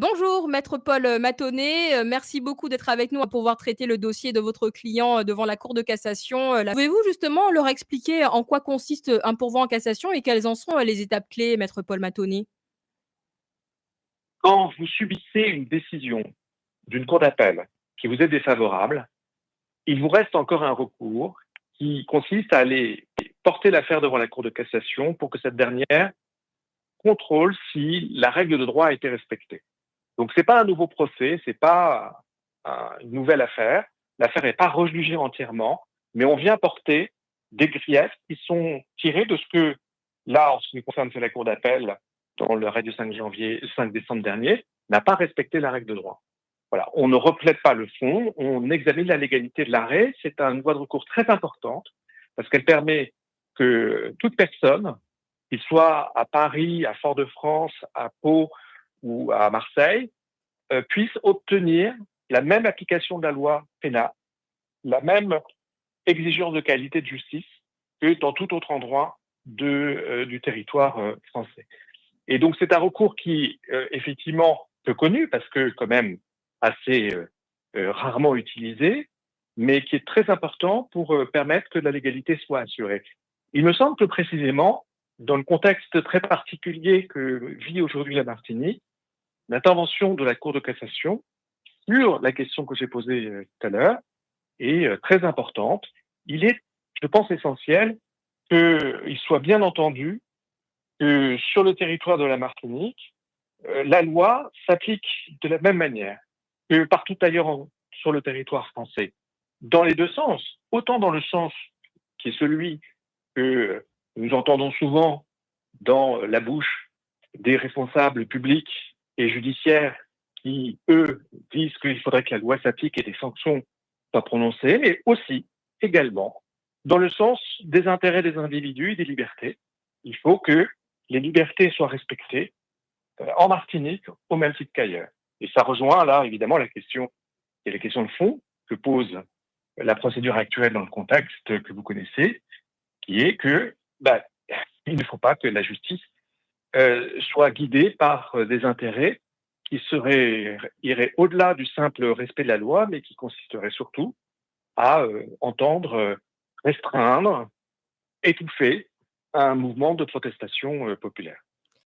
Bonjour, maître Paul Matonnet. Merci beaucoup d'être avec nous pour pouvoir traiter le dossier de votre client devant la Cour de cassation. Pouvez-vous justement leur expliquer en quoi consiste un pourvoi en cassation et quelles en sont les étapes clés, maître Paul Matonnet? Quand vous subissez une décision d'une cour d'appel qui vous est défavorable, il vous reste encore un recours qui consiste à aller porter l'affaire devant la Cour de cassation pour que cette dernière contrôle si la règle de droit a été respectée. Donc, ce n'est pas un nouveau procès, ce n'est pas une nouvelle affaire. L'affaire n'est pas rejugée entièrement, mais on vient porter des griefs qui sont tirés de ce que, là, en ce qui me concerne, c'est la Cour d'appel, dans l'arrêt du 5 décembre dernier, n'a pas respecté la règle de droit. Voilà, on ne replaide pas le fond, on examine la légalité de l'arrêt. C'est une voie de recours très importante parce qu'elle permet que toute personne, qu'il soit à Paris, à Fort-de-France, à Pau ou à Marseille, puisse obtenir la même application de la loi pénale, la même exigence de qualité de justice que dans tout autre endroit du territoire français. Et donc, c'est un recours qui, effectivement, peu connu, parce que quand même assez rarement utilisé, mais qui est très important pour permettre que la légalité soit assurée. Il me semble que précisément, dans le contexte très particulier que vit aujourd'hui la Martinique, l'intervention de la Cour de cassation sur la question que j'ai posée tout à l'heure est très importante. Il est, je pense, essentiel qu'il soit bien entendu que sur le territoire de la Martinique, la loi s'applique de la même manière que partout ailleurs sur le territoire français, dans les deux sens, autant dans le sens qui est celui que nous entendons souvent dans la bouche des responsables publics et judiciaires qui, eux, disent qu'il faudrait que la loi s'applique et des sanctions soient prononcées, mais aussi, également, dans le sens des intérêts des individus et des libertés. Il faut que les libertés soient respectées en Martinique au même titre qu'ailleurs. Et ça rejoint là, évidemment, la question, et la question de fond que pose la procédure actuelle dans le contexte que vous connaissez, qui est que il ne faut pas que la justice soit guidée par des intérêts qui iraient au-delà du simple respect de la loi, mais qui consisteraient surtout à entendre restreindre, étouffer un mouvement de protestation populaire.